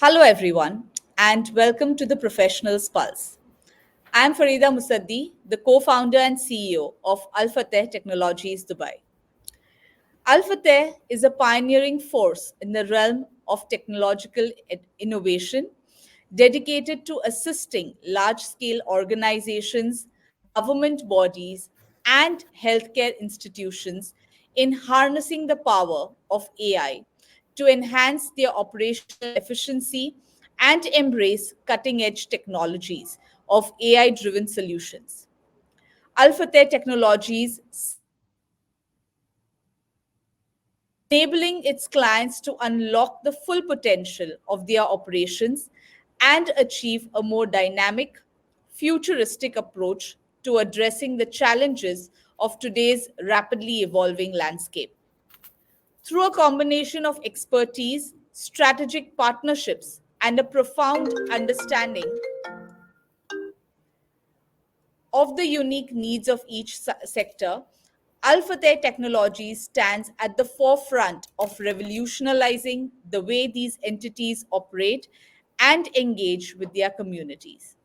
Hello, everyone, and welcome to the Professionals Pulse. I'm Farida Musaddi, the co founder and CEO of Alphateh Technologies Dubai. Alphateh is a pioneering force in the realm of technological innovation dedicated to assisting large scale organizations, government bodies, and healthcare institutions in harnessing the power of AI to enhance their operational efficiency and embrace cutting edge technologies of AI driven solutions. Alphatech Technologies enabling its clients to unlock the full potential of their operations and achieve a more dynamic, futuristic approach to addressing the challenges of today's rapidly evolving landscape. Through a combination of expertise, strategic partnerships, and a profound understanding of the unique needs of each sector, Alphatech Technologies stands at the forefront of revolutionizing the way these entities operate and engage with their communities.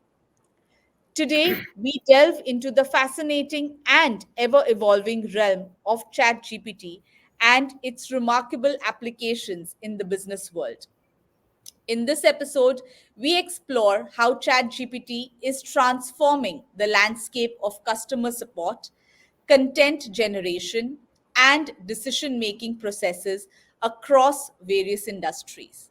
Today, we delve into the fascinating and ever evolving realm of ChatGPT and its remarkable applications in the business world. In this episode, we explore how ChatGPT is transforming the landscape of customer support, content generation, and decision making processes across various industries.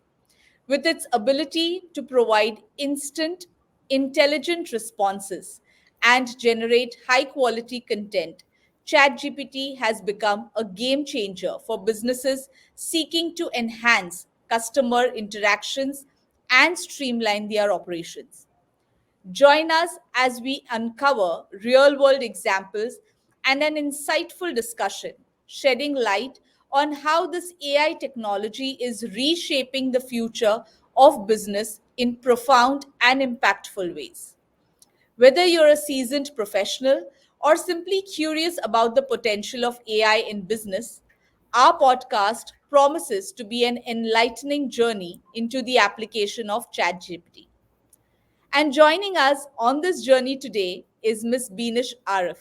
With its ability to provide instant, intelligent responses and generate high quality content, ChatGPT has become a game changer for businesses seeking to enhance customer interactions and streamline their operations. Join us as we uncover real world examples and an insightful discussion, shedding light on how this AI technology is reshaping the future of business in profound and impactful ways. Whether you're a seasoned professional or simply curious about the potential of AI in business, our podcast promises to be an enlightening journey into the application of ChatGPT. And joining us on this journey today is Ms. Beenish Arif.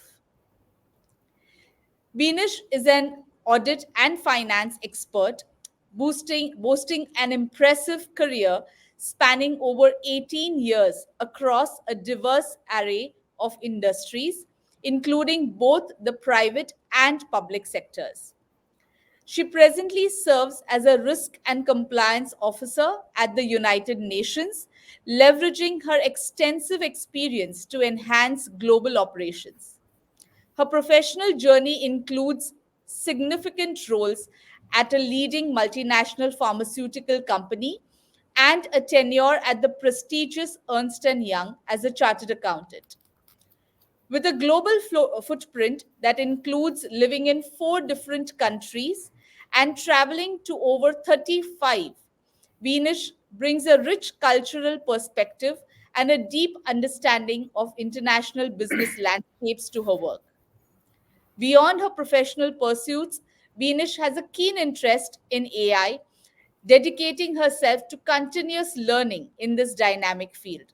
Beenish is an audit and finance expert, boasting an impressive career spanning over 18 years across a diverse array of industries, including both the private and public sectors. She presently serves as a risk and compliance officer at the United Nations, leveraging her extensive experience to enhance global operations. Her professional journey includes significant roles at a leading multinational pharmaceutical company and a tenure at the prestigious Ernst& Young as a chartered accountant. With a global footprint that includes living in 4 different countries and traveling to over 35, Beenish brings a rich cultural perspective and a deep understanding of international business landscapes to her work. Beyond her professional pursuits, Beenish has a keen interest in AI, dedicating herself to continuous learning in this dynamic field.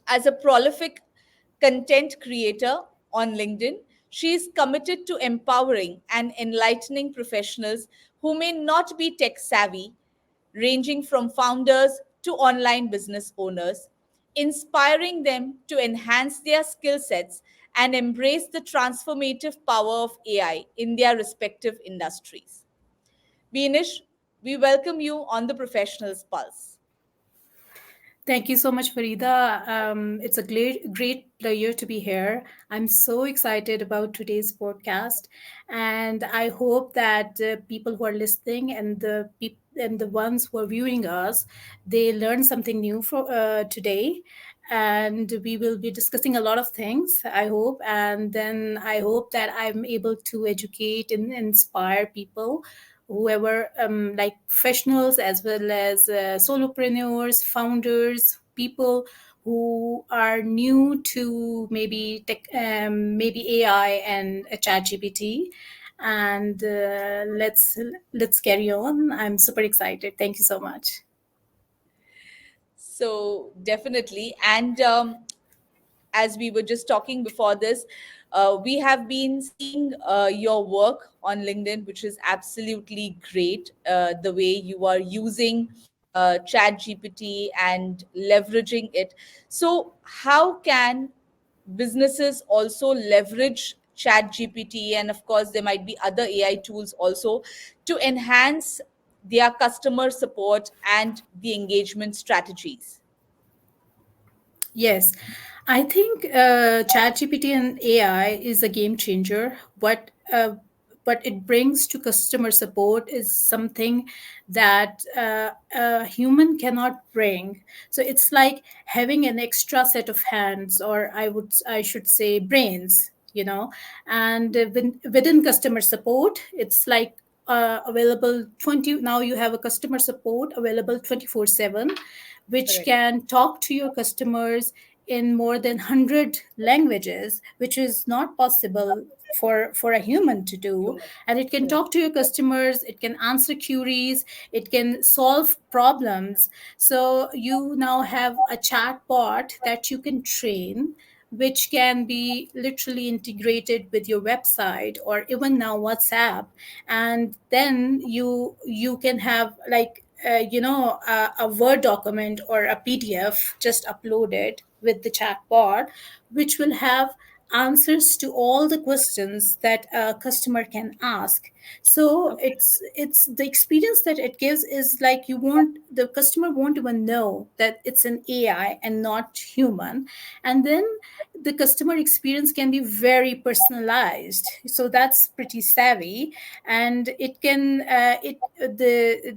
As a prolific content creator on LinkedIn, she is committed to empowering and enlightening professionals who may not be tech savvy, ranging from founders to online business owners, inspiring them to enhance their skill sets and embrace the transformative power of AI in their respective industries. Beenish, we welcome you on the Professionals Pulse. Thank you so much, Farida. It's a great pleasure to be here. I'm so excited about today's podcast, and I hope that people who are listening and the ones who are viewing us, they learn something new for today. And we will be discussing a lot of things, I hope. And then I hope that I'm able to educate and inspire people, whoever, like professionals as well as solopreneurs, founders, people who are new to maybe tech, maybe AI and a chat GPT. And let's carry on. I'm super excited. Thank you so much. So definitely. And as we were just talking before this, we have been seeing your work on LinkedIn, which is absolutely great. The way you are using Chat GPT and leveraging it. So, how can businesses also leverage Chat GPT? And of course, there might be other AI tools also to enhance their customer support and the engagement strategies. Yes, I think ChatGPT and AI is a game changer. What it brings to customer support is something that a human cannot bring. So it's like having an extra set of hands, or I should say brains. And within customer support, it's like available 20. Now you have a customer support available 24/7, which Correct. can talk to your customers in more than 100 languages, which is not possible for a human to do. And it can Correct. talk to your customers, it can answer queries, it can solve problems. So you now have a chat bot that you can train, which can be literally integrated with your website or even now WhatsApp. And then you can have like a Word document or a PDF just uploaded with the chatbot, which will have answers to all the questions that a customer can ask. So Okay. it's the experience that it gives is like you won't the customer won't even know that it's an AI and not human. And then the customer experience can be very personalized, so that's pretty savvy. And it can it the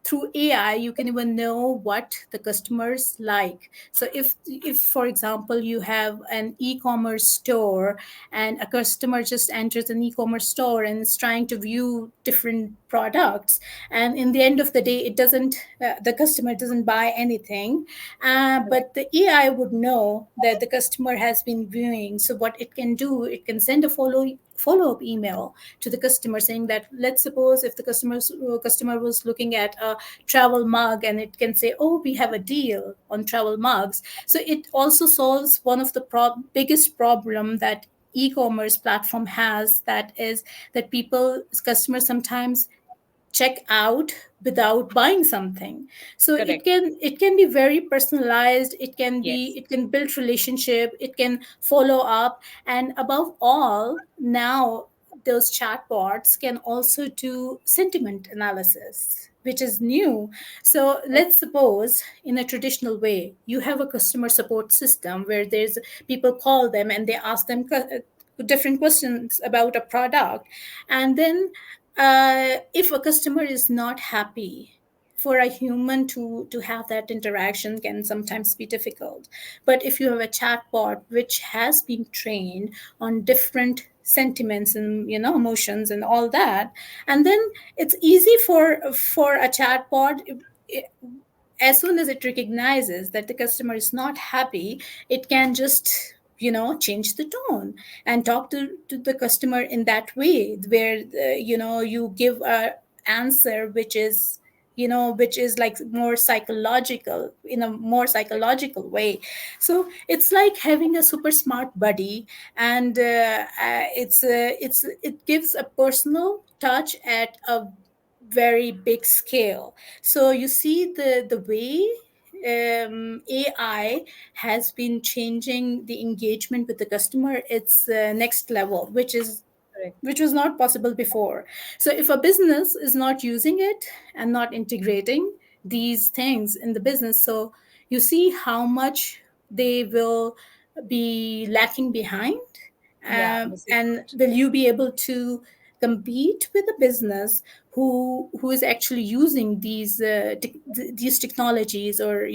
through AI you can even know what the customers like. So if for example you have an e-commerce store, and a customer just enters an e-commerce store and is trying to view different products, and in the end of the day it doesn't the customer doesn't buy anything, but the AI would know that the customer has been viewing. So what it can do, it can send a follow-up email to the customer saying that, let's suppose if the customer was looking at a travel mug, and it can say, oh, we have a deal on travel mugs. So it also solves one of the biggest problem that e-commerce platform has, that is that customers sometimes check out without buying something. So it Correct. can be very personalized, Yes. it can build relationship, it can follow up. And above all, now those chatbots can also do sentiment analysis, which is new. So let's suppose in a traditional way you have a customer support system where there's people call them and they ask them different questions about a product. And then if a customer is not happy, for a human to have that interaction can sometimes be difficult. But if you have a chatbot which has been trained on different sentiments and emotions and all that, and then it's easy for a chatbot, as soon as it recognizes that the customer is not happy, it can just change the tone and talk to the customer in that way, where you give a answer which is like more psychological, in a more psychological way. So it's like having a super smart buddy. And it gives a personal touch at a very big scale. So you see the way AI has been changing the engagement with the customer. It's next level, Correct. which was not possible before. So if a business is not using it and not integrating these things in the business, so you see how much they will be lacking behind. Yeah, missing And out. will you be able to compete with a business who is actually using these technologies, or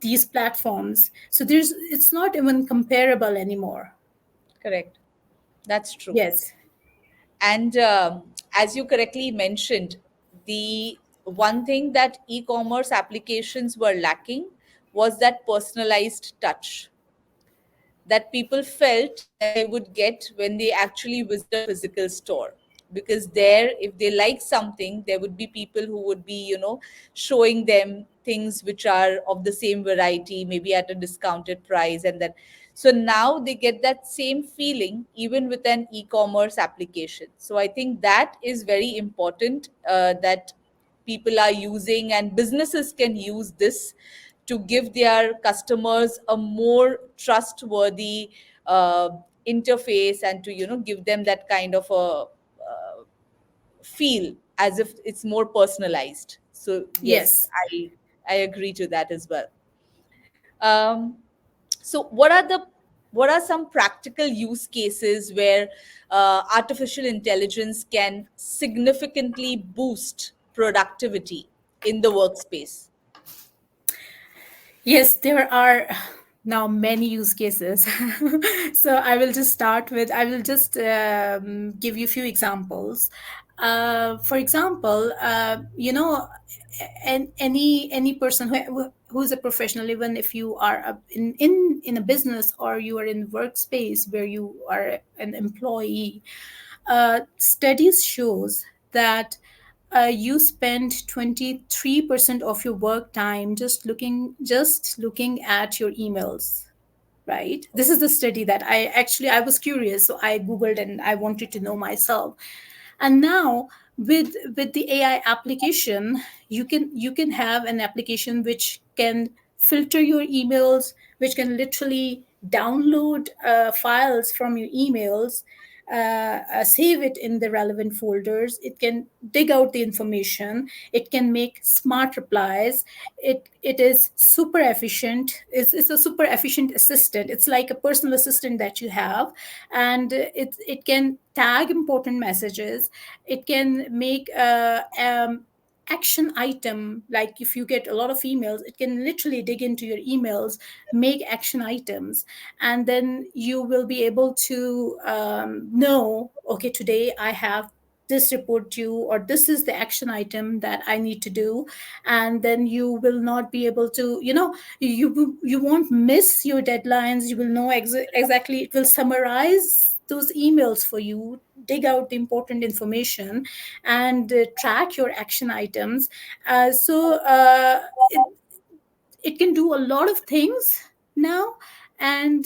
these platforms? So it's not even comparable anymore. Correct. That's true. Yes. And as you correctly mentioned, the one thing that e commerce applications were lacking was that personalized touch that people felt that they would get when they actually visit a physical store. because there, if they like something, there would be people who would be, showing them things which are of the same variety, maybe at a discounted price. And then, so now they get that same feeling even with an e-commerce application. So I think that is very important, that people are using, and businesses can use this to give their customers a more trustworthy uh, interface, and to give them that kind of a feel as if it's more personalized. So yes, Yes. I agree to that as well. um, so what are some practical use cases where artificial intelligence can significantly boost productivity in the workspace? Yes, there are now many use cases. So I will just give you a few examples. For example, any person who's a professional, even if you are in a business or you are in workspace where you are an employee, studies shows that you spend 23% of your work time just looking at your emails, right? This is the study that I was curious, so I googled and I wanted to know myself. And now with the AI application, you can have an application which can filter your emails, which can literally download files from your emails, save it in the relevant folders. It can dig out the information. It can make smart replies. It is super efficient. It's a super efficient assistant. It's like a personal assistant that you have, and it can tag important messages. It can make action item. Like if you get a lot of emails, it can literally dig into your emails, make action items, and then you will be able to know, okay, today I have this report due, or this is the action item that I need to do. And then you will not be able to, you won't miss your deadlines. You will know exactly. It will summarize those emails for you, dig out the important information, and track your action items. It can do a lot of things now. And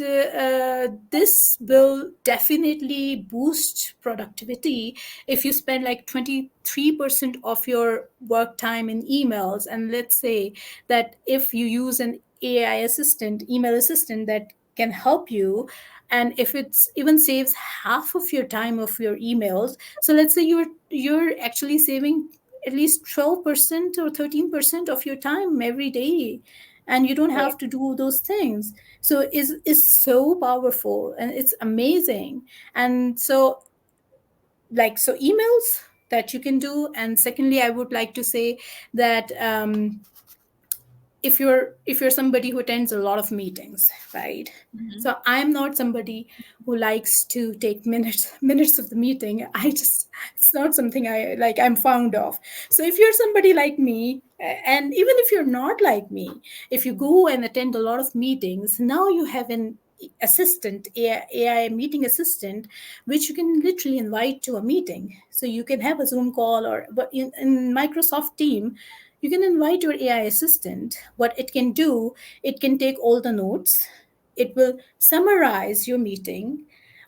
this will definitely boost productivity. If you spend like 23% of your work time in emails, and let's say that if you use an AI assistant, email assistant, that can help you, and if it's even saves half of your time of your emails, so let's say you're actually saving at least 12% or 13% of your time every day, and you don't have Correct. to do those things. So is so powerful and it's amazing. And so emails that you can do. And secondly, I would like to say that if you're somebody who attends a lot of meetings, right? Mhm. So I'm not somebody who likes to take minutes of the meeting. I just, it's not something I like, I'm fond of. So if you're somebody like me, and even if you're not like me, if you go and attend a lot of meetings, now you have an assistant, AI meeting assistant, which you can literally invite to a meeting. So you can have a Zoom call, or but in Microsoft Team, you can invite your AI assistant. What it can do, it can take all the notes. It will summarize your meeting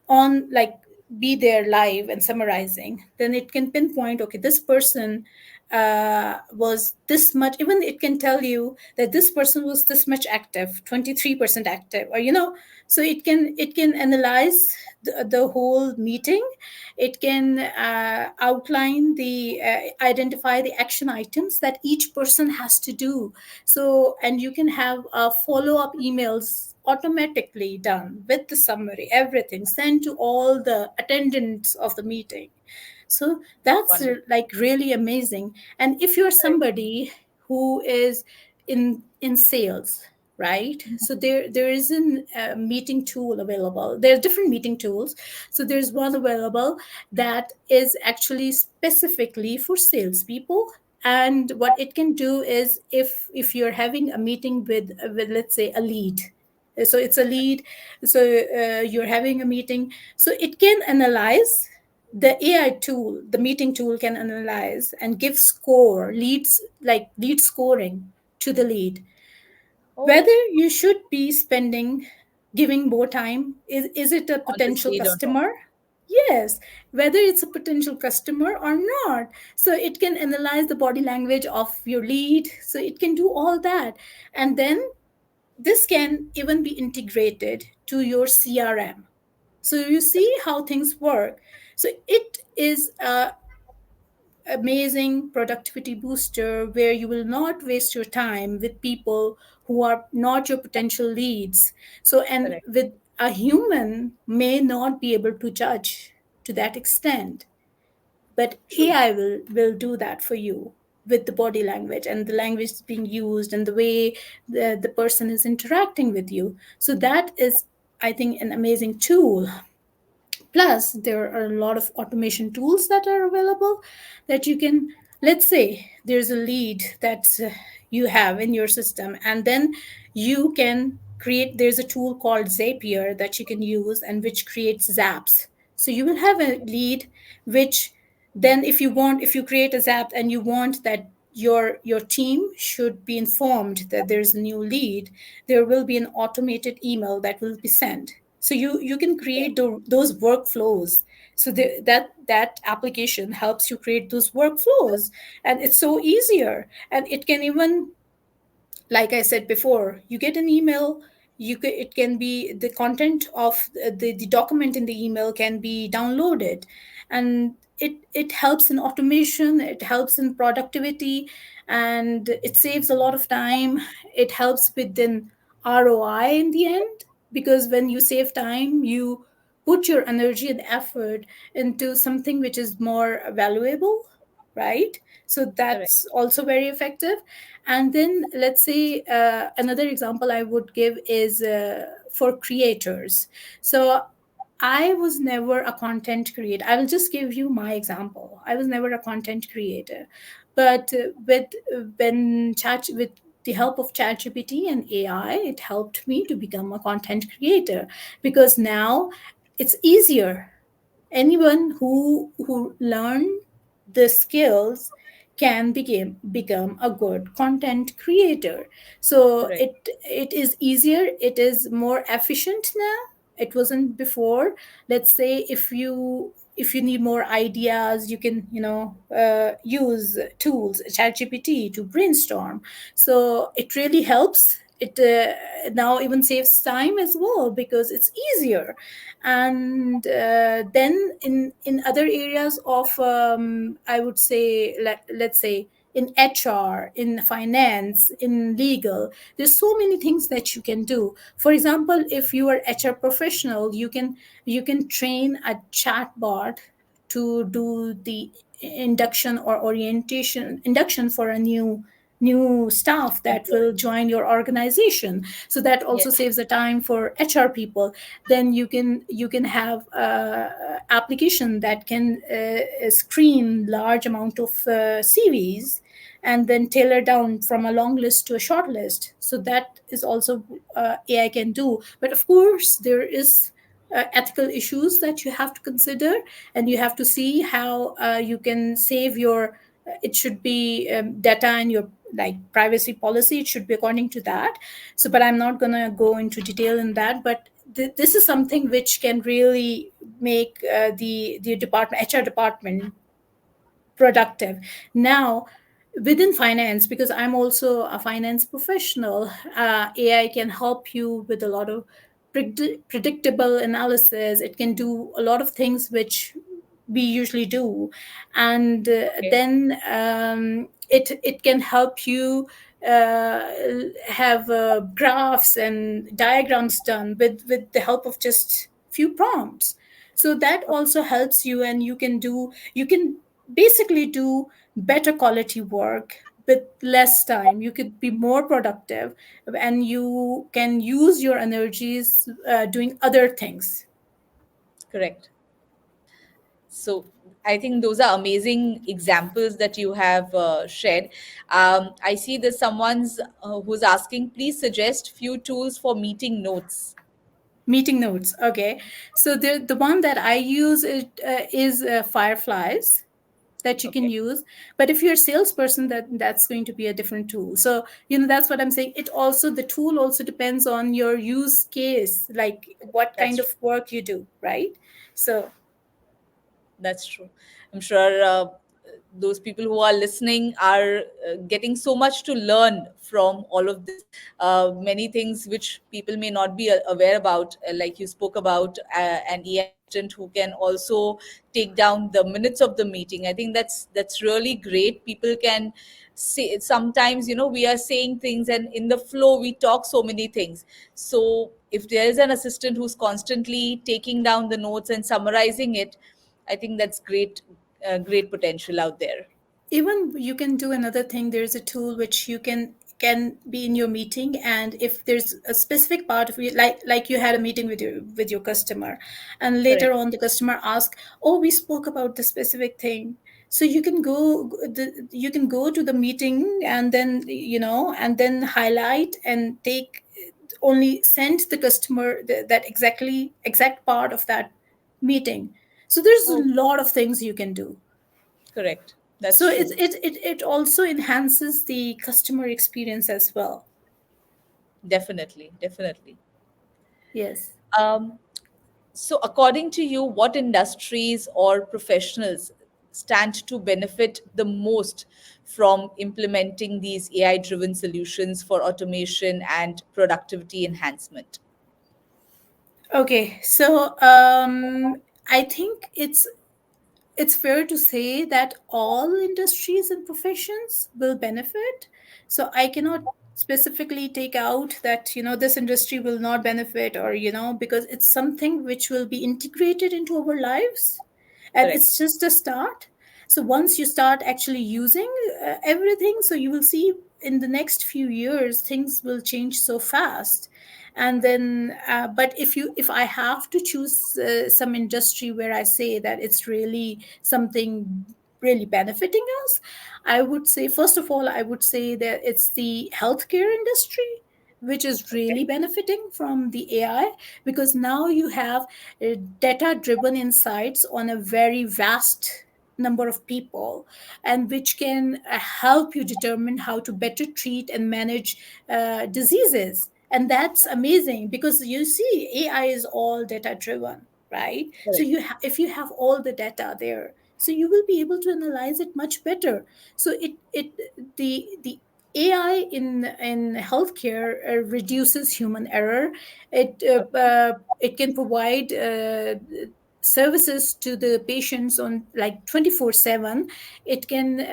on, like, be there live and summarizing. Then it can pinpoint, okay, this person was this much. Even it can tell you that this person was this much active, 23% active, or so it can analyze the whole meeting. It can outline the identify the action items that each person has to do. So, and you can have follow up emails automatically done with the summary, everything sent to all the attendants of the meeting. So that's Wonderful. like really amazing. And if you're Right. somebody who is in sales, right? So there is a meeting tool available. There are different meeting tools. So there's one available that is actually specifically for salespeople. And what it can do is, if you're having a meeting with, let's say, a lead, so it's a lead, so you're having a meeting, so it can analyze the AI tool, the meeting tool, can analyze and give score leads, like lead scoring to the lead, Oh, whether you should be spending, giving more time. Is it a on this potential lead or not? customer? Yes, whether it's a potential customer or not. So it can analyze the body language of your lead, so it can do all that. And then this can even be integrated to your CRM, so you see how things work. So it is a amazing productivity booster where you will not waste your time with people who are not your potential leads. So, and Correct. with a human may not be able to judge to that extent, but True. AI will do that for you with the body language and the language being used and the way the person is interacting with you. So that is, I think, an amazing tool. Plus, there are a lot of automation tools that are available that you can, let's say, there's a lead that you have in your system, and then you can create, there's a tool called Zapier that you can use and which creates zaps. So you will have a lead which then, if you want, if you create a zap and you want that your team should be informed that there's a new lead, there will be an automated email that will be sent. So you can create those workflows. So that application helps you create those workflows, and it's so easier. And it can even, like I said before, you get an email, it can be the content of the document in the email can be downloaded, and it helps in automation, it helps in productivity, and it saves a lot of time. It helps with an ROI in the end, because when you save time, you put your energy and effort into something which is more valuable, right? So Correct. that's also very effective. And then let's say another example I would give is for creators. So I was never a content creator. I will just give you my example. I was never a content creator, but with the help of ChatGPT and AI, it helped me to become a content creator, because now it's easier. Anyone who learn the skills can become a good content creator. So Correct. it is easier, it is more efficient now. It wasn't before. Let's say if you need more ideas, you can, use tools, ChatGPT, to brainstorm. So it really helps. It now even saves time as well, because it's easier. And then in other areas of I would say, let's say in HR, in finance, in legal, there's so many things that you can do. For example, if you are HR professional, you can train a chatbot to do the induction or orientation induction for a new staff that Employee. will join your organization. So that Yes. also saves the time for HR people. Then you can have application that can screen large amount of CVs, and then tailor down from a long list to a short list. So that is also AI can do. But of course, there is ethical issues that you have to consider, and you have to see how you can save your it should be data and your like privacy policy, it should be according to that. So but I'm not going to go into detail in that. But this is something which can really make the department, HR department, productive. Now, within finance, because I'm also a finance professional, AI can help you with a lot of predictable analysis. It can do a lot of things which we usually do. And Okay. then it can help you uh, have graphs and diagrams done with the help of just few prompts. So that also helps you, and you can basically do better quality work with less time. You could be more productive, and you can use your energies doing other things. Correct. So I think those are amazing examples that you have shared. I see that someone's who's asking, please suggest few tools for meeting notes. Meeting notes. Okay. So the one that I use is Fireflies that you can Okay, use. But if you're a salesperson, that's going to be a different tool. So that's what I'm saying. It also, the tool also depends on your use case, like what that's kind of true. work you do, right? So That's true. I'm sure those people who are listening are getting so much to learn from all of this. Many things which people may not be aware about, like you spoke about an AI assistant who can also take down the minutes of the meeting. I think that's really great. People can say sometimes, we are saying things and in the flow we talk so many things. So if there is an assistant who's constantly taking down the notes and summarizing it, I think that's great, great potential out there. even you can do another thing. There's a tool which you can be in your meeting, and if there's a specific part of you, like you had a meeting with your customer, and later Correct. on the customer asked, oh, we spoke about the specific thing. So you can go to the meeting, and then and then highlight and take, only send the customer that exact part of that meeting. So there's a Oh, lot of things you can do. correct. That's So true. it also enhances the customer experience as well. Definitely, definitely. Yes. Um, so, according to you, what industries or professionals stand to benefit the most from implementing these AI-driven solutions for automation and productivity enhancement? Okay. So I think it's fair to say that all industries and professions will benefit. So I cannot specifically take out that this industry will not benefit, or because it's something which will be integrated into our lives, and Correct. it's just a start. So once you start actually using everything, so you will see in the next few years things will change so fast. And then but if I have to choose some industry where I say that it's really something really benefiting us, I would say, first of all, I would say that it's the healthcare industry, which is Okay. really benefiting from the AI, because now you have data driven insights on a very vast number of people, and which can help you determine how to better treat and manage diseases. And that's amazing, because you see AI is all data driven, right? So Correct. if you have all the data there, so you will be able to analyze it much better. So the AI in healthcare reduces human error. It can provide services to the patients on like 24/7. It can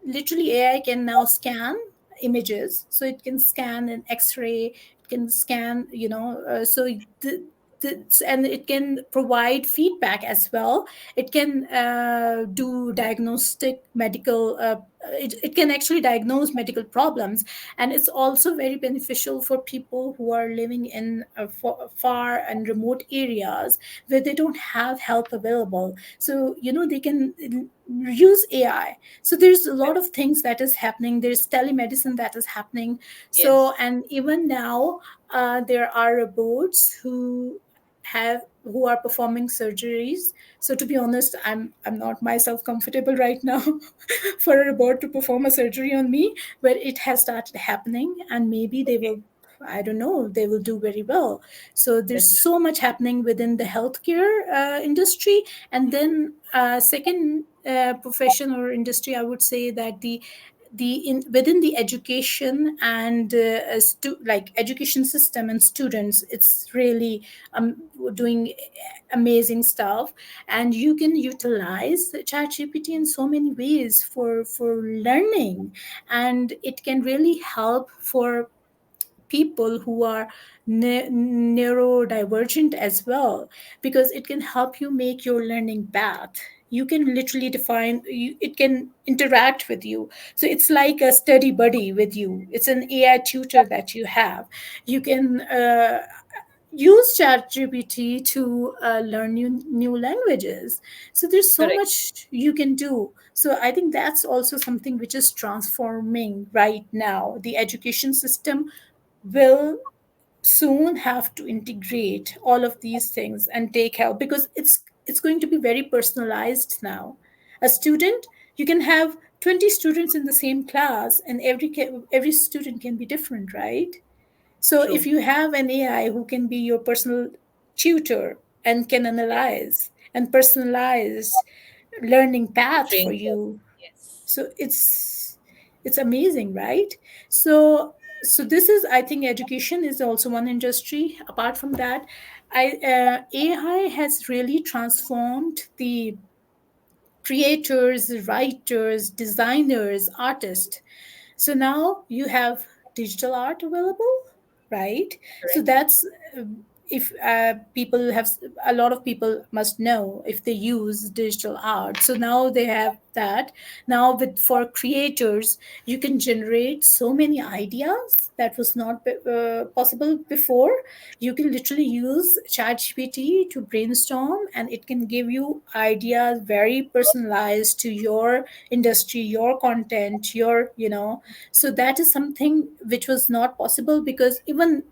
literally, AI can now scan images, so it can scan an X-ray, it can scan, and it can provide feedback as well. It can do diagnostic medical it can actually diagnose medical problems. And it's also very beneficial for people who are living in far and remote areas where they don't have help available. So they can use AI. So there's a lot of things that is happening. There's telemedicine that is happening. So, Yes. and even now there are robots who are performing surgeries. So to be honest, I'm not myself comfortable right now for a robot to perform a surgery on me, but it has started happening, and maybe they Okay. will, I don't know, they will do very well. So there's Definitely. so much happening within the healthcare industry. And then second profession or industry, I would say that within the education and like education system and students, it's really doing amazing stuff. And you can utilize ChatGPT in so many ways for learning, and it can really help for people who are neurodivergent as well, because it can help you make your learning path. You can literally it can interact with you. So it's like a study buddy with you. It's an AI tutor that you have. You can use ChatGPT to learn new languages. So there's so Correct. much you can do. So I think that's also something which is transforming right now. The education system will soon have to integrate all of these things and take help, because it's going to be very personalized now. A student, you can have 20 students in the same class, and every student can be different, right? So if True. you have an AI who can be your personal tutor and can analyze and personalize learning path for Train them. you, Yes. so it's amazing, right? So this is, I think, education is also one industry. Apart from that, AI has really transformed the creators, writers, designers, artists. So now you have digital art available, right? So Correct. that's if people have, a lot of people must know if they use digital art. So now they have that. Now with, for creators, you can generate so many ideas that was not possible before. You can literally use ChatGPT to brainstorm, and it can give you ideas very personalized to your industry, your content, your, so that is something which was not possible, because even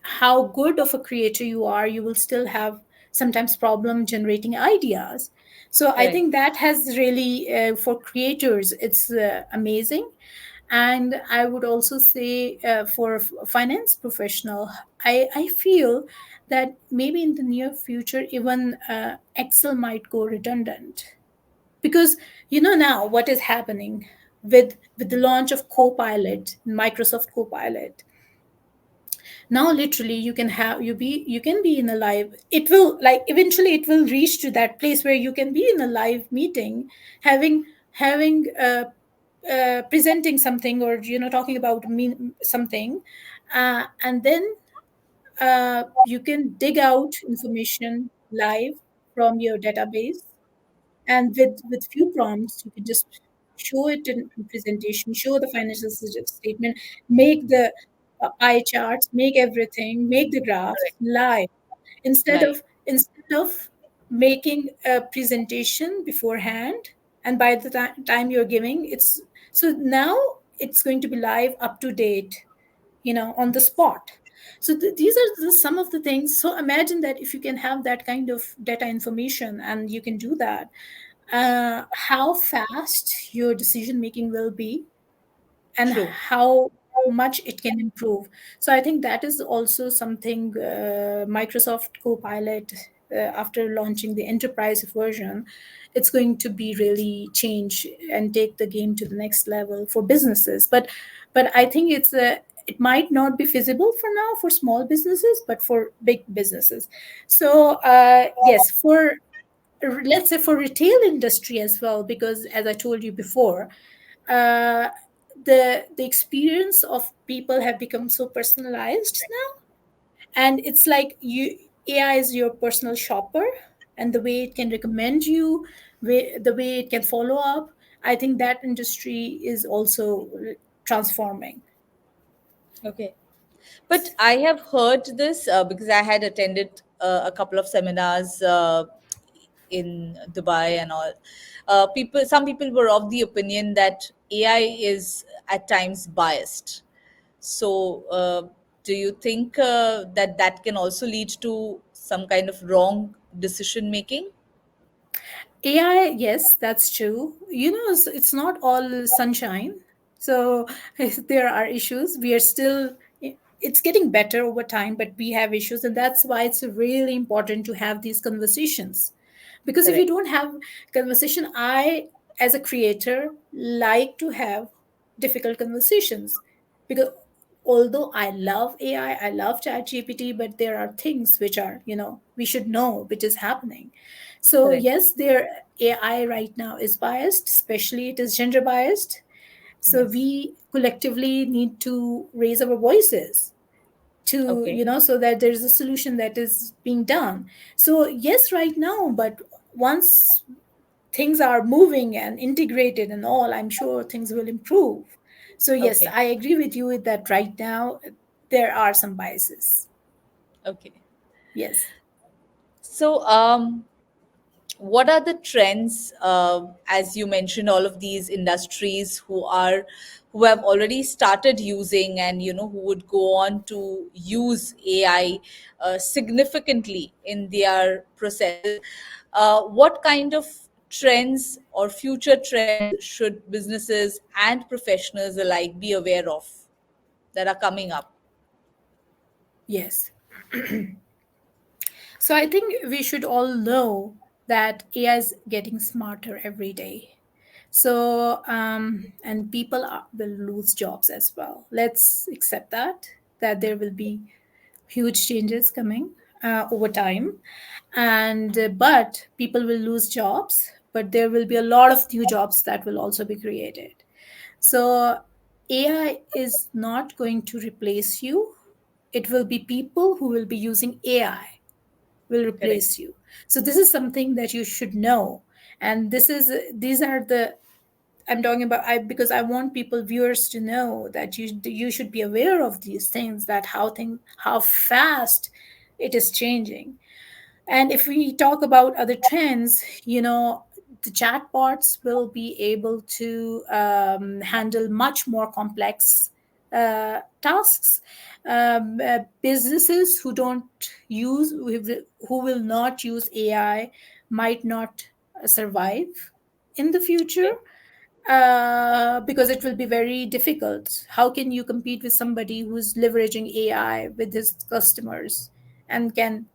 how good of a creator you are, you will still have sometimes problem generating ideas. So I Correct. think that has really, for creators, it's amazing. And I would also say, for finance professional, I feel that maybe in the near future, even Excel might go redundant, because now what is happening with the launch of Copilot, Microsoft Copilot. Now literally you can be in a live, it will, like, eventually it will reach to that place where you can be in a live meeting, having presenting something, or talking about something, and then you can dig out information live from your database, and with few prompts you can just show it in presentation, show the financial statement, make the pie charts, make everything, make the graph Correct. live, instead Life. of making a presentation beforehand, and by the time you're giving, it's, so now it's going to be live, up to date, on the Yes. spot. So these are some of the things. So imagine that if you can have that kind of data information and you can do that, how fast your decision making will be, and True. how much it can improve. So I think that is also something, Microsoft Copilot, after launching the enterprise version, it's going to be really change and take the game to the next level for businesses. But I think it might not be feasible for now for small businesses, but for big businesses. So yes, for, let's say, for retail industry as well, because as I told you before, uh, the experience of people have become so personalized now, and it's like you, AI is your personal shopper, and the way it can recommend you, the way it can follow up, I think that industry is also transforming. Okay. But I have heard this because I had attended a couple of seminars in Dubai and all. Some people were of the opinion that AI is at times biased. So, do you think that that can also lead to some kind of wrong decision making? AI, yes, that's true. It's not all sunshine. So there are issues. We are still, it's getting better over time, but we have issues. And that's why it's really important to have these conversations. Because if you Correct. don't have conversation, I, as a creator, like to have difficult conversations. Because although I love AI, I love ChatGPT, but there are things which are, we should know which is happening. So Correct. yes, their AI right now is biased, especially it is gender biased. So Yes. we collectively need to raise our voices to, Okay. so that there's a solution that is being done. So yes, right now, but once things are moving and integrated and all, I'm sure things will improve. So yes, Okay. I agree with you with that. Right now there are some biases. Okay. Yes. So, what are the trends, as you mentioned, all of these industries who have already started using, and who would go on to use AI significantly in their processes. What kind of trends or future trends should businesses and professionals alike be aware of that are coming up? Yes. So I think we should all know that AI is getting smarter every day. So, and people will lose jobs as well. Let's accept that there will be huge changes coming over time, and but people will lose jobs, but there will be a lot of new jobs that will also be created. So, AI is not going to replace you. It will be people who will be using AI will Correct. replace you. So this is something that you should know, and these are the I'm talking about I because I want people viewers to know that you should be aware of these things, that how fast it is changing. And if we talk about other trends, the chatbots will be able to handle much more complex tasks. Businesses who will not use AI might not survive in the future, Okay. because it will be very difficult. How can you compete with somebody who's leveraging AI with his customers and can,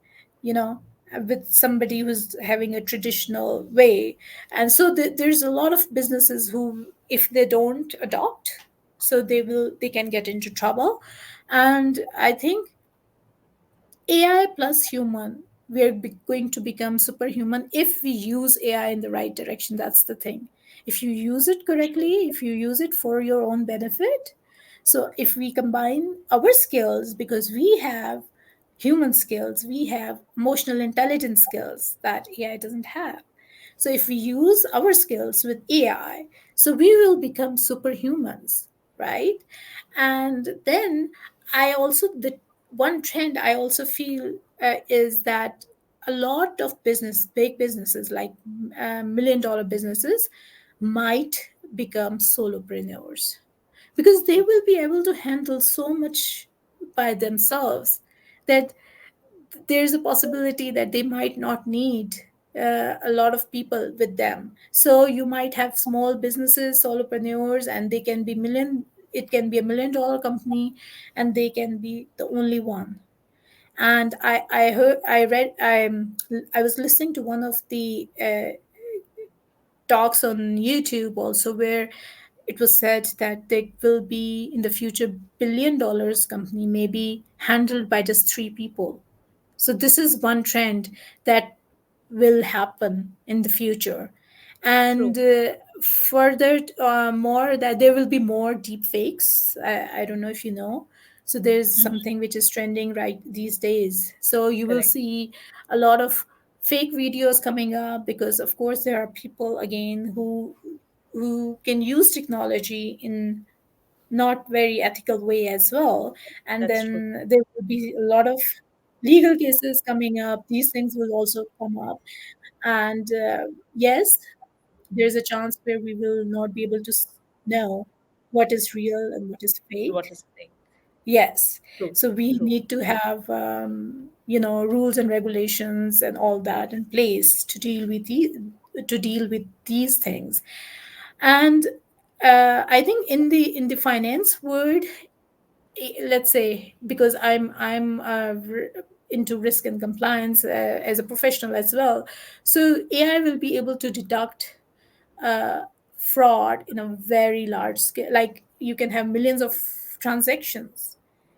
you know, with somebody who's having a traditional way? And so there's a lot of businesses who, if they don't adopt, so they can get into trouble. And I think AI plus human, going to become superhuman if we use AI in the right direction. That's the thing. If you use it True. correctly, if you use it for your own benefit. So if we combine our skills, because we have human skills, we have emotional intelligence skills that AI doesn't have. So if we use our skills with AI, so we will become superhumans, right? And then the one trend I also feel is that a lot of big businesses like $1 million businesses might become solopreneurs, because they will be able to handle so much by themselves that there's a possibility that they might not need a lot of people with them. So you might have small businesses, solopreneurs, and it can be $1 million company, and they can be the only one. And I was listening to one of the talks on YouTube also, where it was said that there will be in the future $1 billion company maybe handled by just three people. So this is one trend that will happen in the future. True. And further, more that there will be more deep fakes. I don't know if you know. So there's Mhm. something which is trending right these days. So you will Correct. see a lot of fake videos coming up, because of course there are people again who can use technology in not very ethical way as well. And That's true. then there will be a lot of legal cases coming up. These things will also come up. And yes, there's a chance where we will not be able to know what is real and what is What fake. is saying? Yes. True. So we True. need to have, rules and regulations and all that in place to deal with these things. And I think in the finance world, let's say, because I'm into risk and compliance as a professional as well, so AI will be able to deduct uh, fraud in a very large scale. Like you can have millions of transactions,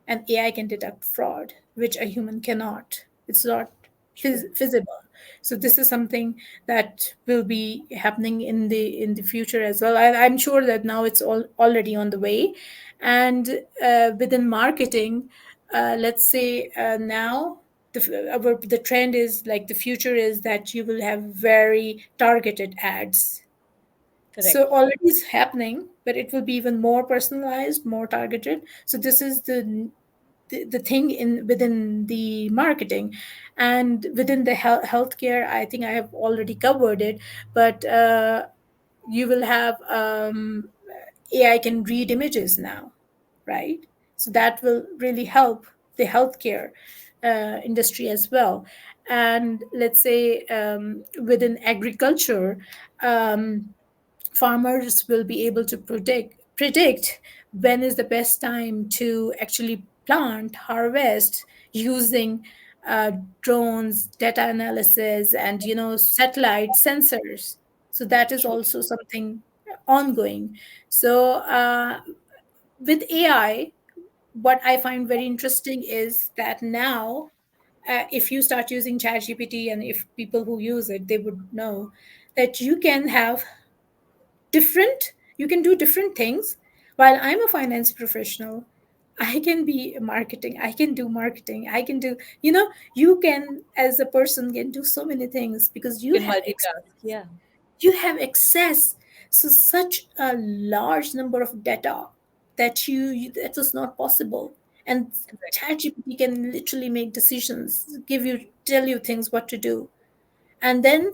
and AI can detect fraud, which a human cannot. It's not True. feasible. So this is something that will be happening in the future as well. I'm sure that now it's already on the way. And within marketing, let's say now the trend is like the future is that you will have very targeted ads. So Correct. already is happening, but it will be even more personalized, more targeted. So this is the the thing in within the marketing. And within the healthcare, I think I have already covered it. But you will have AI can read images now, right? So that will really help the healthcare industry as well. And let's say within agriculture, um, farmers will be able to predict when is the best time to actually plant, harvest, using uh, drones, data analysis, and satellite sensors. So that is True. also something ongoing. So with AI, what I find very interesting is that now, if you start using ChatGPT, and if people who use it, they would know that you can do different things. While I'm a finance professional, I can be marketing, I can do marketing, I can do, you can, as a person, can do so many things because You can multitask. Yeah, you have access to such a large number of data that that was not possible. And correct. ChatGPT can literally make decisions, tell you things what to do. And then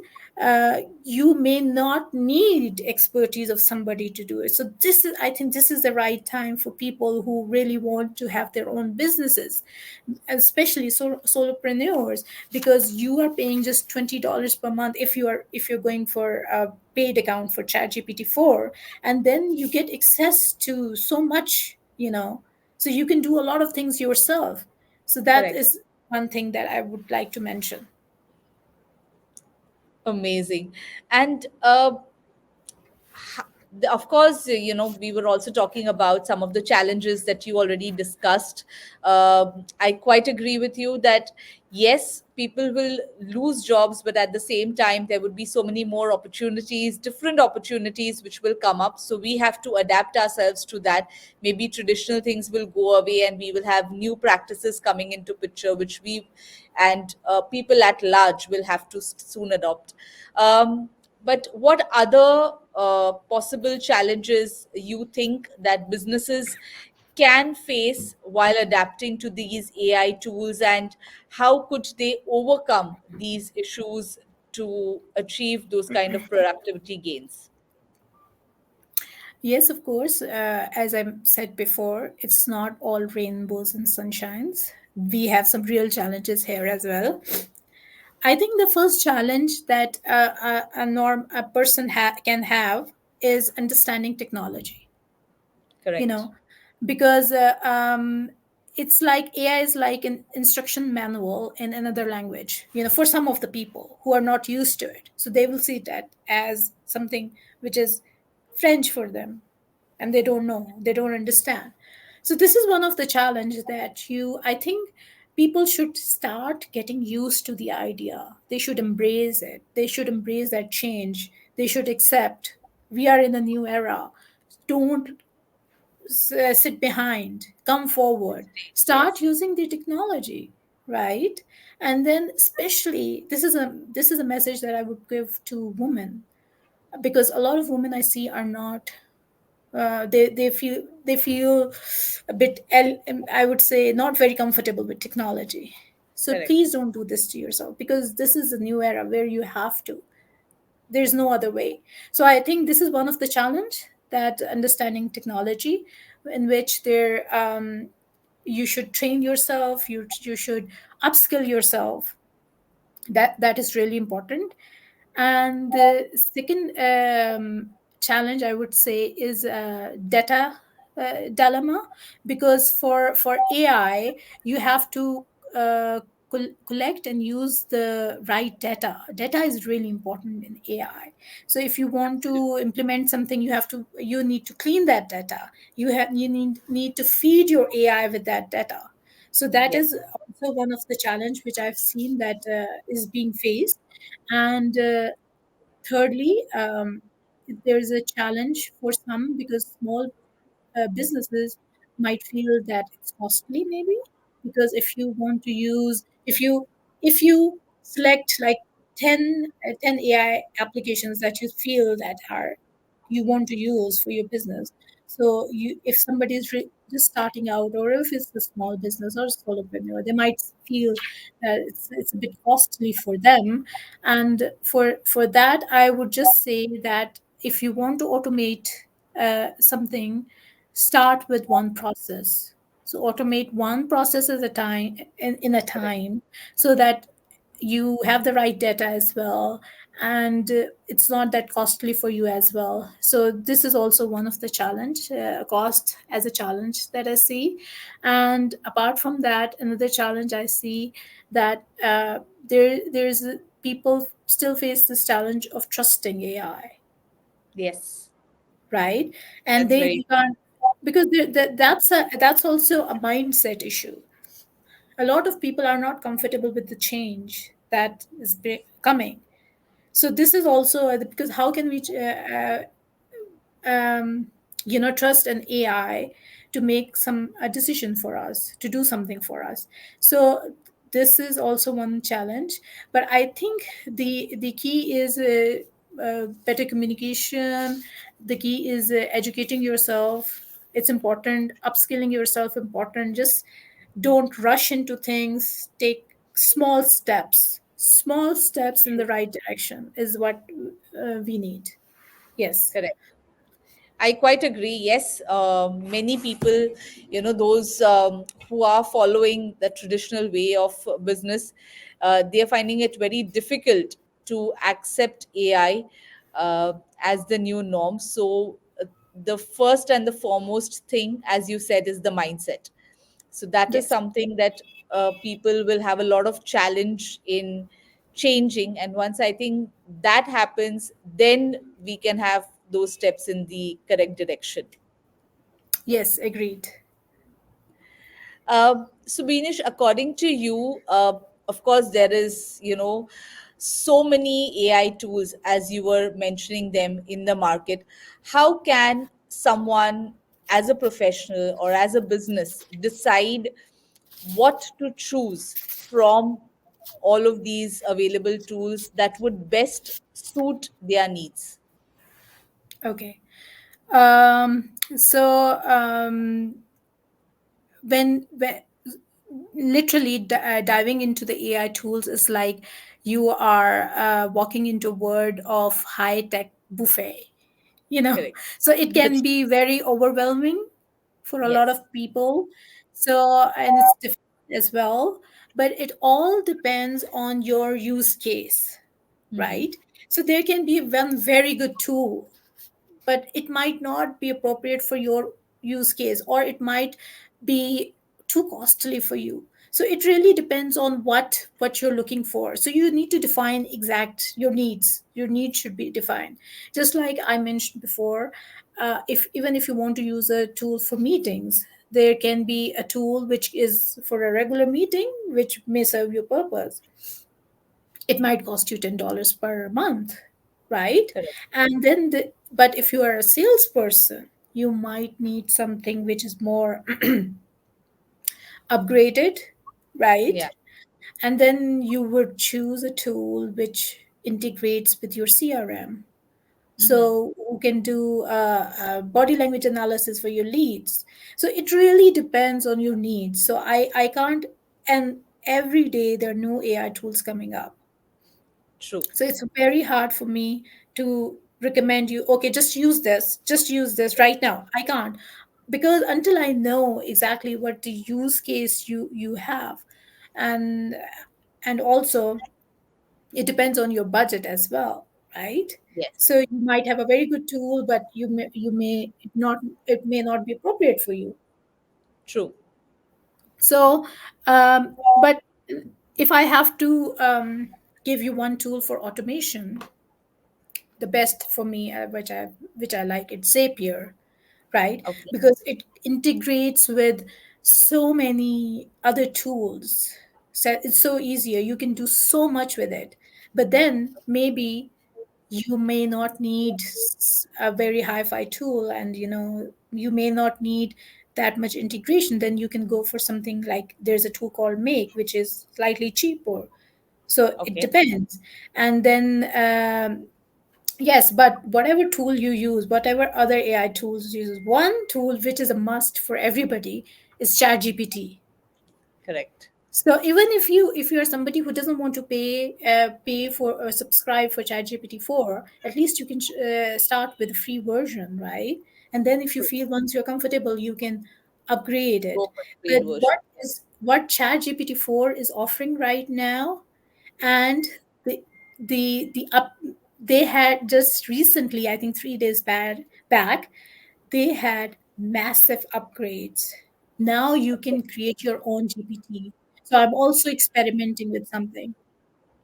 you may not need expertise of somebody to do it. So I think this is the right time for people who really want to have their own businesses, especially solopreneurs, because you are paying just $20 per month if you're going for a paid account for ChatGPT 4. And then you get access to so much, so you can do a lot of things yourself. So that Correct. is one thing that I would like to mention. Amazing. And of course, we were also talking about some of the challenges that you already discussed. I quite agree with you that yes, people will lose jobs, but at the same time there would be so many more opportunities, different opportunities which will come up, so we have to adapt ourselves to that. Maybe traditional things will go away and we will have new practices coming into picture, which we and people at large will have to soon adopt. But what other possible challenges you think that businesses can face while adapting to these AI tools, and how could they overcome these issues to achieve those kind of productivity gains? Yes, of course. As I said before, it's not all rainbows and sunshines. We have some real challenges here as well. I think the first challenge that a person can have is understanding technology. You Correct. know, because it's like AI is like an instruction manual in another language. For some of the people who are not used to it, so they will see that as something which is French for them, and they don't know, they don't understand. So this is one of the challenges that I think people should start getting used to the idea. They should embrace it, they should embrace that change, they should accept we are in a new era. Don't sit behind, come forward, start Yes. using the technology, right? And then especially this is a message that I would give to women, because a lot of women I see are not they feel a bit I would say not very comfortable with technology. So Correct. please don't do this to yourself, because this is a new era where you have to, there's no other way. So I think this is one of the challenge, that understanding technology, in which you should train yourself, you should upskill yourself. That is really important. And the second challenge I would say is data dilemma, because for AI you have to uh, collect and use the right data. Data is really important in AI. So if you want Absolutely. to implement something, you need to clean that data. You need to feed your AI with that data. So that Yes. is also one of the challenge which I've seen that is being faced. And thirdly, there is a challenge for some, because small businesses might feel that it's costly, maybe, because if you select like 10 AI applications that you feel that are you want to use for your business. So you, if somebody is just starting out, or if it's a small business or solopreneur, they might feel that it's a bit costly for them. And for that, I would just say that if you want to automate something, start with one process. So automate one process at a time, in a Correct. time, so that you have the right data as well, and it's not that costly for you as well. So this is also one of the challenge, cost as a challenge that I see. And apart from that, another challenge I see, that there's people still face this challenge of trusting AI, Yes, right? And that's they very can't, because that's also a mindset issue. A lot of people are not comfortable with the change that is coming. So this is also because how can we um, trust an AI to make some a decision for us, to do something for us. So this is also one challenge. But I think the key is better communication. The key is educating yourself. It's important. Upskilling yourself important. Just don't rush into things. Take small steps in true. the right direction is what we need. Yes. Correct. I quite agree. Yes, many people, those who are following the traditional way of business, they are finding it very difficult to accept AI as the new norm. So, the first and the foremost thing, as you said, is the mindset. So that is That's something that people will have a lot of challenge in changing. And once I think that happens, then we can have those steps in the correct direction. Yes, agreed. So, Beenish, according to you, of course, there is, so many AI tools, as you were mentioning them in the market. How can someone, as a professional or as a business, decide what to choose from all of these available tools that would best suit their needs? Okay. So when literally diving into the AI tools is like you are walking into a world of high tech buffet, you know. Correct. So it can be very overwhelming for a lot Yes. of people. So, and it's difficult as well, but it all depends on your use case, Hmm. right? So there can be one very good tool, but it might not be appropriate for your use case, or it might be too costly for you. So it really depends on what you're looking for. So you need to define exact your needs. Your needs should be defined, just like I mentioned before. If even if you want to use a tool for meetings, there can be a tool which is for a regular meeting, which may serve your purpose. It might cost you $10 per month, right? Correct. And then but if you are a salesperson, you might need something which is more upgraded, right? Yeah. And then you would choose a tool which integrates with your CRM. Hmm. So who can do body language analysis for your leads. So it really depends on your needs. So I can't, and every day there are new AI tools coming up. True. So it's very hard for me to recommend you, okay, just use this right now. I can't, because until I know exactly what the use case you have. And also it depends on your budget as well, right? Yes. So you might have a very good tool, but it may not be appropriate for you. True. So but if I have to give you one tool for automation, the best for me, which I like, it's Zapier, right? Okay. Because it integrates with so many other tools. So it's so easier. You can do so much with it. But then maybe you may not need a very hi-fi tool, and you may not need that much integration. Then you can go for something like, there's a tool called Make, which is slightly cheaper. So it Okay. depends. And then Yes, but whatever tool you use, whatever other AI tools you use, one tool which is a must for everybody is ChatGPT. Correct. So even if you're somebody who doesn't want to pay for or subscribe for ChatGPT 4, at least you can start with a free version, right? And then if you True. feel once you're comfortable, you can upgrade Go it. for the paid But version. what ChatGPT 4 is offering right now, and the up they had just recently, I think 3 days back, they had massive upgrades. Now you can create your own GPT. So I'm also experimenting with something.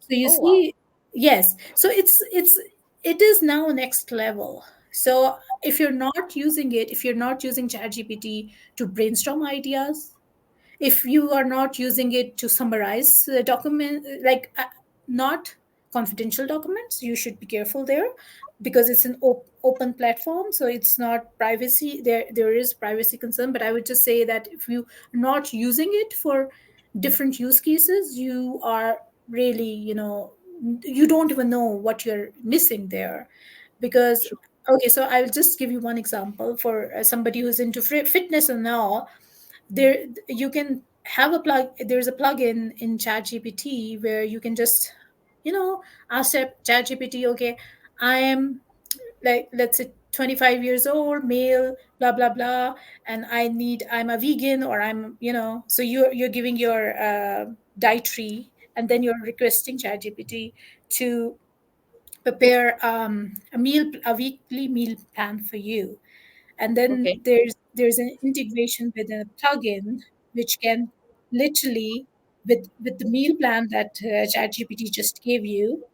So you Oh, wow. see, yes. So it is now next level. So if you're not using ChatGPT to brainstorm ideas, if you are not using it to summarize document like not confidential documents, you should be careful there, because it's an open platform, so it's not privacy, there is privacy concern. But I would just say that if you are not using it for different use cases, you are really, you don't even know what you're missing there. Because True. okay, so I'll just give you one example for somebody who's into fitness and all. There you can have a plug there's a plugin in ChatGPT where you can just, you know ask ChatGPT, okay, I am, like, let's say 25 years old, male, blah blah blah, and I'm a vegan, or I'm, so you're giving your dietary, and then you're requesting ChatGPT to prepare a weekly meal plan for you. And then Okay. there's an integration with a plugin which can literally, with the meal plan that ChatGPT just gave you,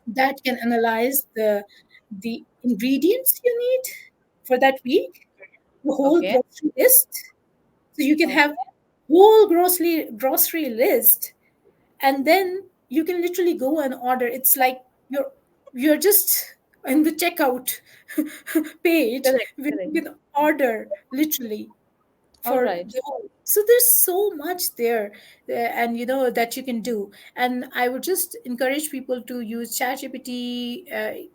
that can analyze the ingredients you need for that week, the whole Okay. grocery list. So you can have Okay. whole grocery list, and then you can literally go and order. It's like you're just in the checkout page Correct. where you Correct. can order literally All for right. the whole. So there's so much there, and that you can do. And I would just encourage people to use ChatGPT,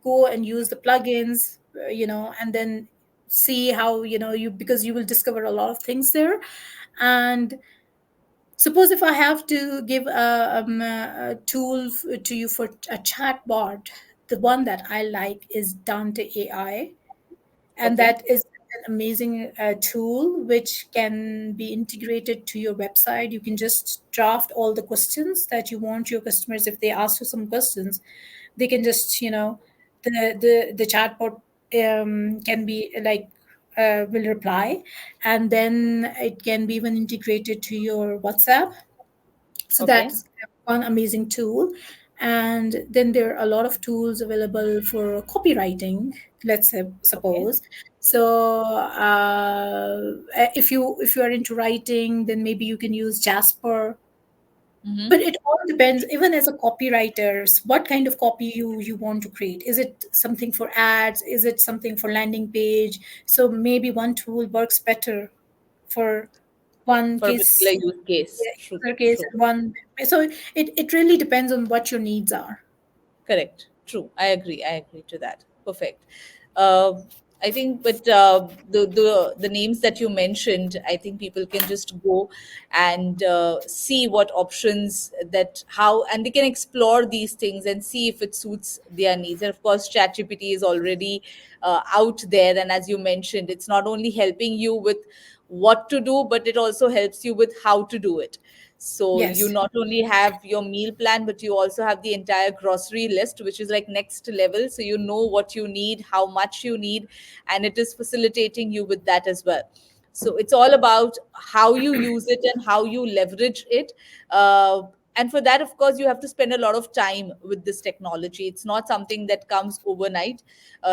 go and use the plugins, and then see how, you because you will discover a lot of things there. And suppose if I have to give a tool to you for a chat bot, the one that I like is Dante AI, and Okay. that is an amazing tool which can be integrated to your website. You can just draft all the questions that you want your customers. If they ask you some questions, they can just, the chatbot can be like, will reply, and then it can be even integrated to your WhatsApp. So Okay. that's one amazing tool. And then there are a lot of tools available for copywriting, let's say, Okay. suppose. So if you are into writing, then maybe you can use Jasper. Mm-hmm. But it all depends, even as a copywriter, what kind of copy you want to create. Is it something for ads? Is it something for landing page? So maybe one tool works better for one For a particular case, use case. True. user case, True. and one. So it really depends on what your needs are. Correct. True. I agree. I agree to that. Perfect. Uh, I think, but the names that you mentioned, I think people can just go and see what options that how, and they can explore these things and see if it suits their needs. And of course, ChatGPT is already out there, and as you mentioned, it's not only helping you with what to do, but it also helps you with how to do it. So you Yes. not only have your meal plan, but you also have the entire grocery list, which is like next level. So you know what you need, how much you need, and it is facilitating you with that as well. So it's all about how you use it and how you leverage it. Uh, and for that, of course, you have to spend a lot of time with this technology. It's not something that comes overnight.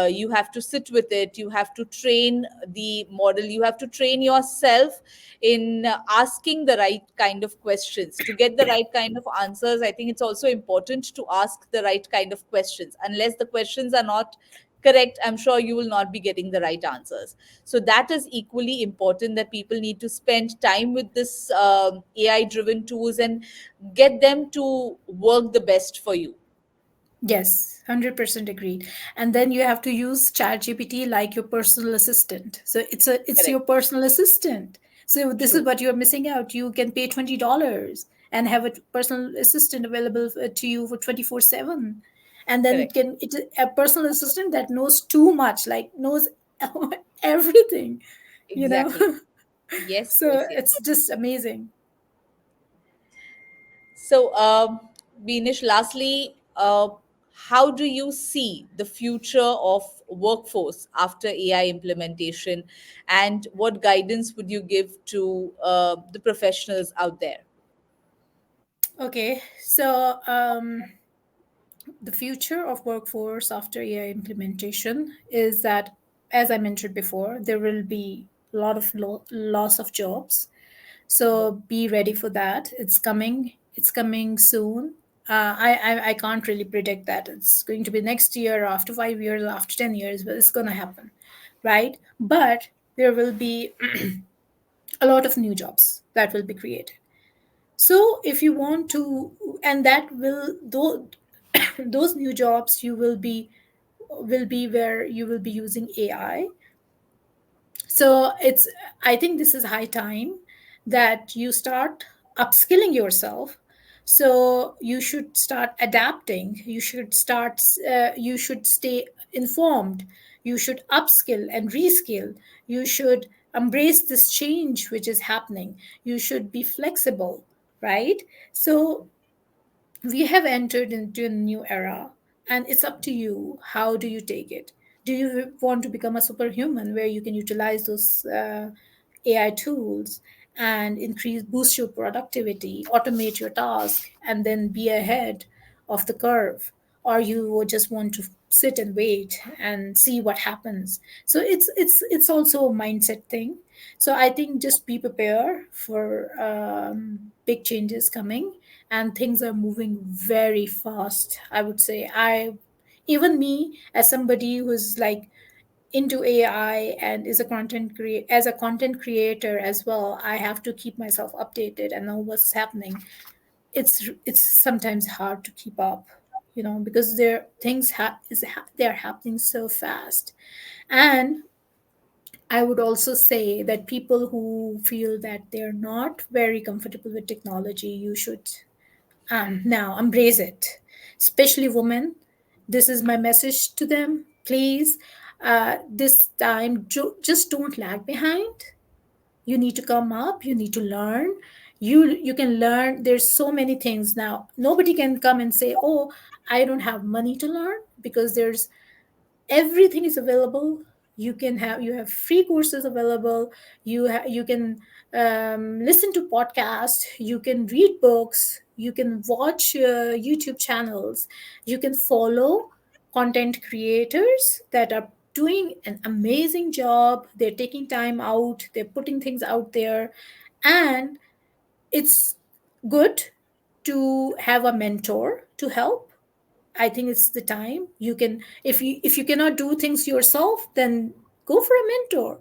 You have to sit with it. You have to train the model. You have to train yourself in asking the right kind of questions to get the right kind of answers. I think it's also important to ask the right kind of questions. Unless the questions are not correct, I'm sure you will not be getting the right answers. So that is equally important, that people need to spend time with this AI driven tools and get them to work the best for you. Yes, 100% agreed. And then you have to use ChatGPT like your personal assistant. So it's your Correct. personal assistant. So this is True. what you're missing out. You can pay $20 and have a personal assistant available to you for 24/7. And then Correct. it's a personal assistant that knows too much, like knows everything, you know. Exactly. Yes, So yes, it's yes. just amazing. So, Beenish, lastly, how do you see the future of workforce after AI implementation, and what guidance would you give to the professionals out there? Okay, so the future of workforce after AI implementation is that, as I mentioned before, there will be a lot of loss of jobs. So be ready for that. It's coming. It's coming soon. I can't really predict that it's going to be next year, or after 5 years, or after 10 years, but it's going to happen, right? But there will be a lot of new jobs that will be created. So if you want to, and that will those new jobs you will be where you will be using AI. So it's, I think this is high time that you start upskilling yourself. So you should start adapting. You should stay informed. You should upskill and reskill. You should embrace this change which is happening. You should be flexible, right? So we have entered into a new era, and it's up to you. How do you take it? Do you want to become a superhuman where you can utilize those AI tools and boost your productivity, automate your task, and then be ahead of the curve? Or you would just want to sit and wait and see what happens? So it's also a mindset thing. So I think just be prepared for big changes coming, and things are moving very fast. I would say, I even me, as somebody who's like into AI and is a as a content creator as well, I have to keep myself updated and know what's happening. It's sometimes hard to keep up, because there things they're happening so fast. And I would also say that people who feel that they're not very comfortable with technology, you should now embrace it, especially women. This is my message to them. Please, this time, just don't lag behind. You need to come up. You need to learn. You can learn. There's so many things now. Nobody can come and say, "Oh, I don't have money to learn," because there's everything is available. You have free courses available. You can listen to podcasts, you can read books, you can watch YouTube channels, you can follow content creators that are doing an amazing job. They're taking time out, they're putting things out there. And it's good to have a mentor to help. I think it's the time. You can, if you cannot do things yourself, then go for a mentor.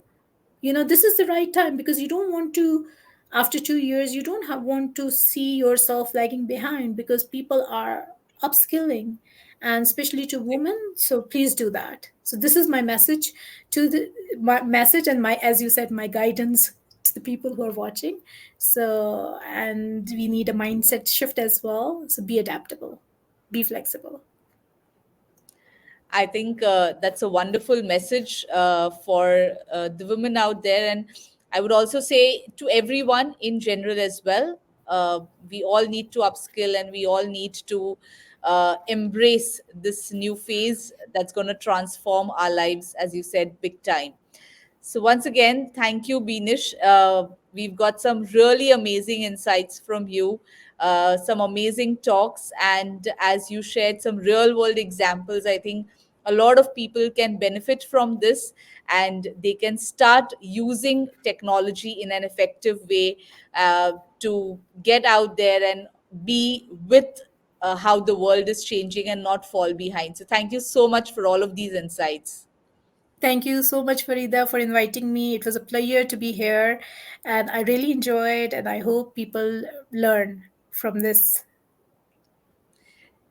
This is the right time, because you don't want to, after 2 years, you don't want to see yourself lagging behind, because people are upskilling, and especially to women. So please do that. So this is my message to the my message, and my, as you said, my guidance to the people who are watching. So, and we need a mindset shift as well. So be adaptable, be flexible. I think that's a wonderful message for the women out there. And I would also say to everyone in general as well, we all need to upskill and we all need to embrace this new phase that's going to transform our lives, as you said, big time. So once again, thank you, Beenish. We've got some really amazing insights from you, some amazing talks, and as you shared some real world examples, I think a lot of people can benefit from this and they can start using technology in an effective way to get out there and be with how the world is changing and not fall behind. So thank you so much for all of these insights. Thank you so much, Farida, for inviting me. It was a pleasure to be here, and I really enjoyed, and I hope people learn from this.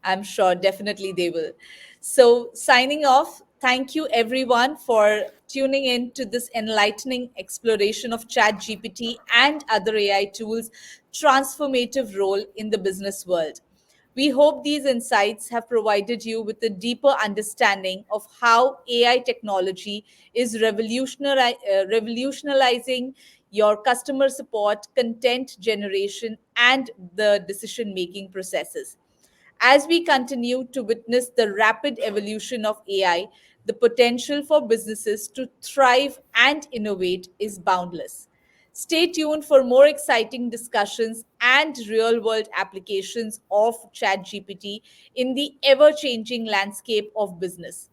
I'm sure definitely they will. So, signing off, thank you everyone for tuning in to this enlightening exploration of ChatGPT and other AI tools' transformative role in the business world. We hope these insights have provided you with a deeper understanding of how AI technology is revolutionizing your customer support, content generation, and the decision making processes. As we continue to witness the rapid evolution of AI, the potential for businesses to thrive and innovate is boundless. Stay tuned for more exciting discussions and real world applications of ChatGPT in the ever changing landscape of business.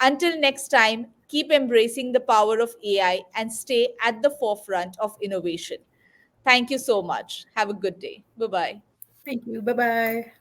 Until next time, keep embracing the power of AI and stay at the forefront of innovation. Thank you so much. Have a good day. Bye bye. Thank you. Bye bye.